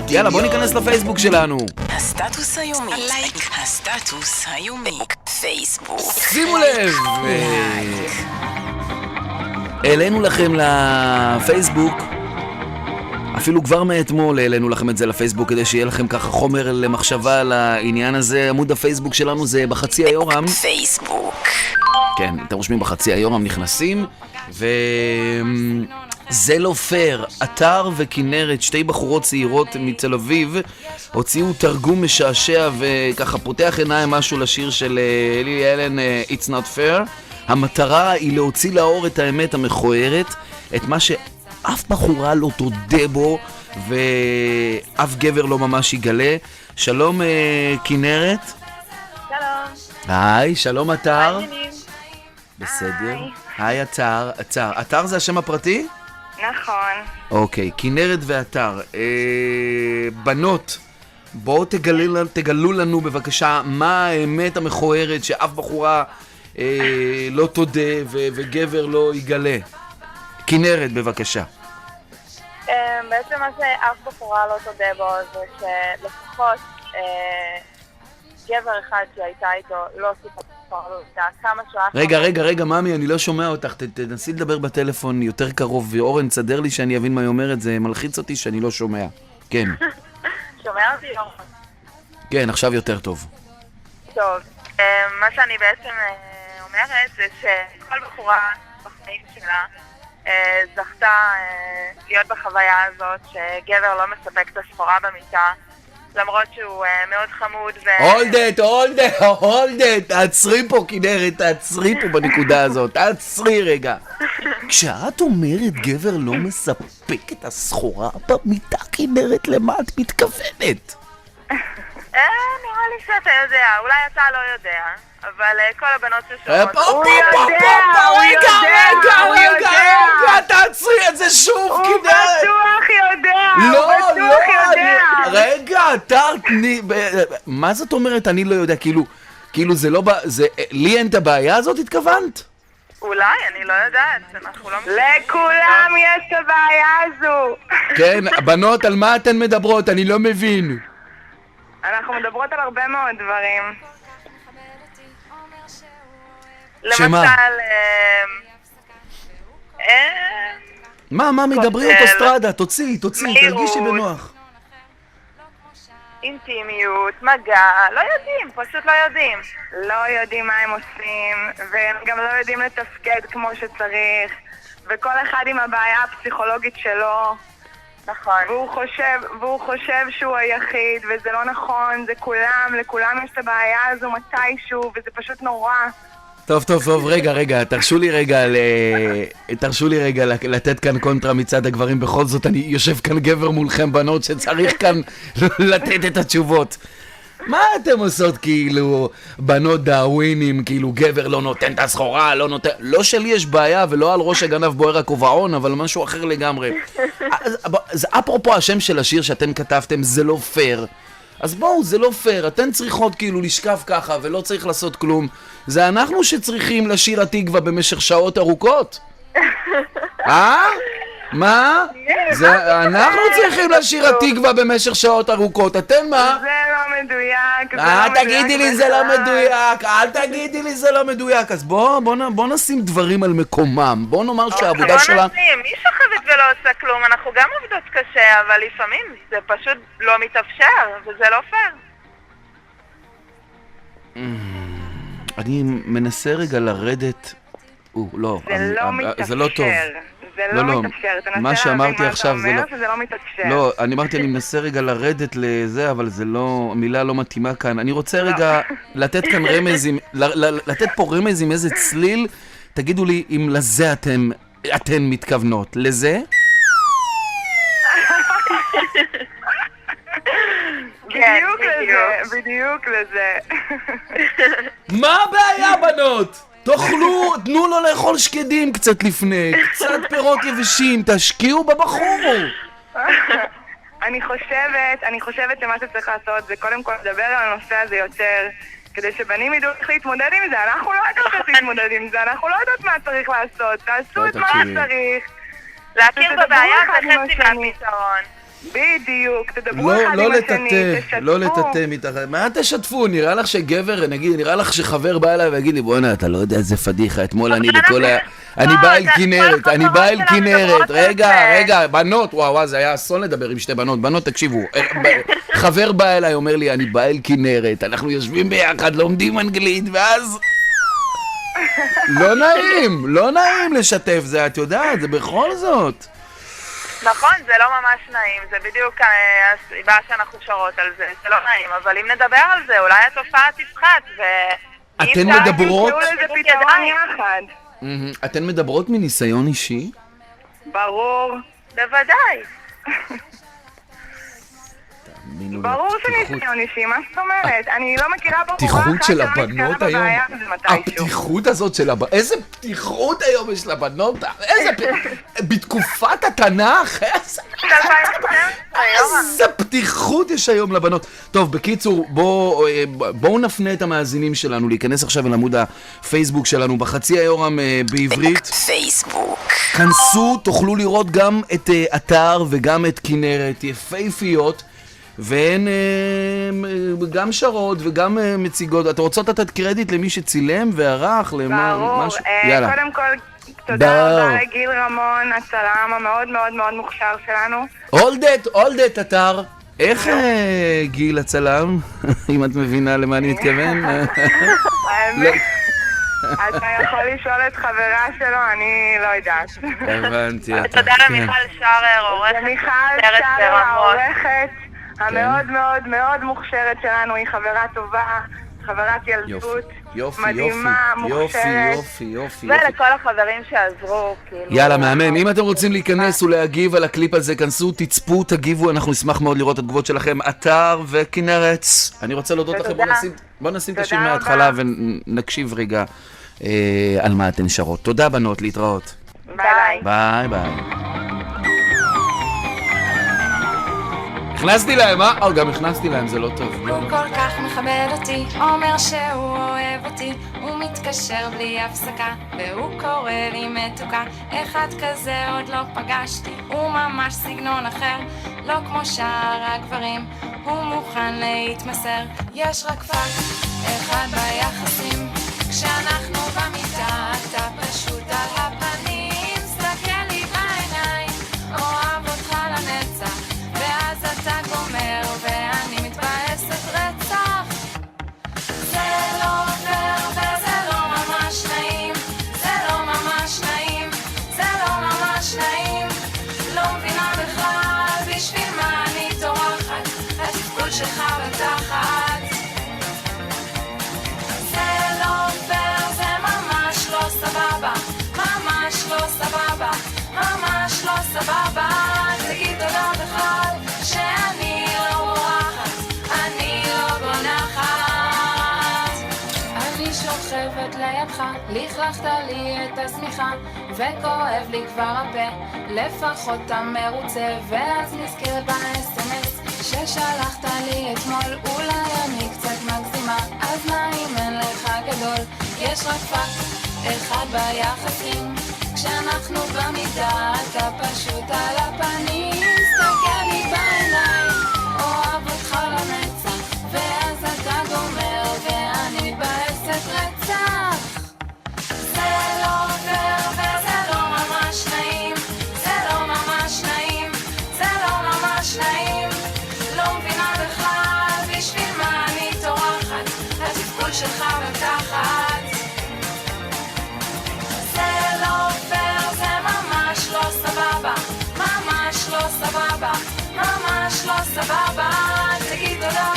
יאללה, בוא ניכנס לפייסבוק שלנו. הסטטוס היומי. לייק. הסטטוס היומי. פייסבוק. שימו לב! העלינו לכם לפייסבוק, אפילו כבר מאתמול העלינו לכם את זה לפייסבוק כדי שיהיה לכם ככה חומר למחשבה על העניין הזה. עמוד הפייסבוק שלנו זה בחצי היורם. פייסבוק. כן, אתם רושמים בחצי היורם, נכנסים, זה לא פייר. אתר וכנרת, שתי בחורות צעירות מתל אביב, הוציאו תרגום משעשע וככה פותח עיניים משהו לשיר של לילי אלן, It's Not Fair. המטרה היא להוציא לאור את האמת המכוערת, את מה שאף בחורה לא תודה בו ואף גבר לא ממש יגלה. שלום כנרת. שלום. היי, שלום אתר. היי. בסדר. היי אתר. אתר זה השם הפרטי? נכון. אוקיי, כנרת ואתר. בנות, בואו תגלו לנו בבקשה מה האמת המכוערת שאף בחורה לא תודה וגבר לא יגלה. כנרת, בבקשה. בעצם מה שאף בחורה לא תודה בו זה שלפחות גבר אחד שהייתה איתו לא סיפר כמה שעה... רגע, ממי, אני לא שומע אותך. תנסי לדבר בטלפון יותר קרוב, ואורן, תסדר לי שאני אבין מה היא אומרת. זה מלחיץ אותי שאני לא שומע. כן. שומע אותי, אורן? כן, עכשיו יותר טוב. טוב, מה שאני בעצם אומרת זה שכל בחורה בחיים שלה זכתה להיות בחוויה הזאת שגבר לא מספק את הסחורה במיטה, למרות שהוא מאוד חמוד hold it, תעצרי פה כנרת, תעצרי פה בנקודה הזאת, תעצרי רגע. כשאת אומרת גבר לא מספק את הסחורה במיטה, כנרת, למה את מתכוונת? נראה לי שאתה יודע, אולי אתה לא יודע, אבל כל הבנות ששומעות... רגע, תעצרי את זה שוב, כנרת. הוא בטוח יודע, רגע, מה זאת אומרת אני לא יודע? כאילו זה לא... לי אין את הבעיה הזאת, התכוונת? אולי, אני לא יודעת, אנחנו לא... לכולם יש את הבעיה הזו. כן, בנות, על מה אתן מדברות? אני לא מבין. אנחנו מדברות על הרבה מאוד דברים. שמה? למשל... מה, מדברי אוטוסטרדה, תוציא, תרגישי בנוח. אינטימיות, מגע, לא יודעים, פשוט לא יודעים. לא יודעים מה הם עושים, והם גם לא יודעים לתפקד כמו שצריך, וכל אחד עם הבעיה הפסיכולוגית שלו. נכון. והוא חושב שהוא היחיד, וזה לא נכון, זה לכולם יש את הבעיה הזו מתישהו, וזה פשוט נורא. טוב, רגע, תרשו לי רגע לתת כאן קונטרה מצד הגברים. בכל זאת, אני יושב כאן גבר מולכם בנות שצריך כאן לתת את התשובות. מה אתם עושות כאילו בנות דאווינים, כאילו גבר לא נותן את הסחורה, לא נותן... לא שלי יש בעיה ולא על ראש הגנב בוער הכובעון, אבל משהו אחר לגמרי. אז אפרופו השם של השיר שאתם כתבתם, זה לא פייר. אז בואו, זה לא פייר, אתן צריכות כאילו לשכב ככה ולא צריך לעשות כלום. זה אנחנו שצריכים לשיר התקווה במשך שעות ארוכות. מה? אנחנו צריכים לשיר התקווה במשך שעות ארוכות, אתן מה? זה לא מדויק. תגידי לי זה לא מדויק, אל תגידי לי זה לא מדויק. אז בוא נשים דברים על מקומם. בוא נאמר שהעבודה שלה... בוא נשים, מי שוכבת ולא עושה כלום? אנחנו גם עובדות קשה, אבל לפעמים זה פשוט לא מתאפשר, וזה לא פייר. אני מנסה רגע לרדת... לא, זה לא טוב. זה לא מתאפשר, מה שאמרתי עכשיו זה לא... שזה לא מתאפשר. לא, אני אמרתי, אני מנסה רגע לרדת לזה, אבל זה לא... המילה לא מתאימה כאן. אני רוצה רגע לתת כאן רמזים, לתת פה רמז עם איזה צליל. תגידו לי אם לזה אתן מתכוונות. לזה? בדיוק לזה. מה הבעיה, בנות? תנו לו לאכול שקדים קצת לפני, קצת פירות יבשים, תשקיעו בבחור. אני חושבת שמה שצריך לעשות זה קודם כל לדבר על הנושא הזה יותר, כדי שבנים ידעו איך להתמודד עם זה. אנחנו לא יודעות איך להתמודד עם זה, אנחנו לא יודעות מה צריך לעשות. תעשו את מה שצריך. להכיר בבעיה זה חצי מהפתרון. בדיוק, תדברו אחד עם השני, תשתפו. לא לטאטא מתחת. מה תשתפו? נראה לך שגבר, נגיד, נראה לך שחבר בא אליי ויגיד לי, בוא'נה, אתה לא יודע איזה פדיחה, אתמול אני בכל ה... אני בא אל כנרת, אני בא אל כנרת, רגע, בנות, וואו, זה היה אסון לדבר עם שתי בנות, בנות, תקשיבו, חבר בא אליי, אומר לי, אני בא אל כנרת, אנחנו יושבים ביחד, לומדים אנגלית, ואז... לא נעים לשתף זה, את יודעת, זה בכל זאת. נכון, זה לא ממש נעים, זה בדיוק הסיבה שאנחנו שרות על זה, זה לא נעים, אבל אם נדבר על זה, אולי התופעה תפחת, אתן מדברות? לזה פתרון יחד. אתן מדברות מניסיון אישי? ברור, בוודאי. ברור שניסיון אישי, מה זאת אומרת? אני לא מכירה בחורה אחת שלא נתקלה בבעיה הזה מתישהו. הפתיחות הזאת של הבנות, איזה פתיחות היום יש לבנות, בתקופת התנ"ך, איזה פתיחות יש היום לבנות. טוב, בקיצור, בואו נפנה את המאזינים שלנו להיכנס עכשיו אל עמוד הפייסבוק שלנו, בחצי היורם בעברית. פייסבוק. כנסו, תוכלו לראות גם את אתר וגם את כנרת, יפהפיות. והן גם שרות וגם מציגות. את רוצות לתת קרדיט למי שצילם וערך ברור, יאללה. קודם כל תודה רבה לגיל רמון, הצלם המאוד מאוד מאוד מוכשר שלנו. הולדת אתר. איך גיל הצלם? אם את מבינה למה אני מתכוון? האמת, אתה יכול לשאול את חברה שלו, אני לא יודעת. הבנתי. תודה למיכל שרר, עורכת. למיכל שרר, העורכת. המאוד מאוד מאוד מוכשרת שלנו, היא חברה טובה, חברת ילדות, מדהימה, מוכשרת. יופי. ולכל החברים שעזרו. יאללה, מהמם. אם אתם רוצים להיכנס ולהגיב על הקליפ הזה, כנסו, תצפו, תגיבו, אנחנו נשמח מאוד לראות את התגובות שלכם. אתר וכנרת. אני רוצה להודות לכם, בוא נשים את השיר מההתחלה ונקשיב רגע על מה אתן שרות. תודה בנות, להתראות. ביי. ביי. הכנסתי להם, גם הכנסתי להם, זה לא טוב. הוא כל כך מכבד אותי, אומר שהוא אוהב אותי, הוא מתקשר בלי הפסקה, והוא קורא לי מתוקה. אחד כזה עוד לא פגשתי, הוא ממש סגנון אחר, לא כמו שאר הגברים, הוא מוכן להתמסר. יש רק פאק אחד ביחסים, כשאנחנו במיטה אתה פשוט על הפנים, סתכל לי בעיניים, אוהב אותך לנצח, ואז אתה גומר ואני מתבאסת רצח. זה לא עובר וזה לא ממש נעים, זה לא ממש נעים, זה לא ממש נעים. לא מבינה בכלל בשביל מה אני טורחת, התפקוד שלך בתחת. זה לא עובר, זה ממש לא סבבה, ממש לא סבבה, ממש לא סבבה. תגיד תודה בכלל שאני לא בורחת, אני לא בונחת. אני שוכבת לידך, לכלכת לי את השמיכה, וכואב לי כבר הפה, לפחות אתה מרוצה. ואז נזכרת ב-SMS ששלחת לי אתמול, אולי אני קצת מגזימה, אז מה אם אין לך גדול? יש רק פאק אחד ביחסים, כשאנחנו במיטה אתה פשוט על הפנים, סתכל לי בעיניים, אוהב אותך לנצח, ואז אתה גומר ואני מתבאסת רצח. זה לא עובר וזה לא ממש נעים, זה לא ממש נעים, זה לא ממש נעים. לא מבינה בכלל בשביל מה אני טורחת, התפקוד שלך בתחת. זה לא עובר, זה ממש לא סבבה, ממש לא סבבה, ממש לא סבבה. תגיד תודה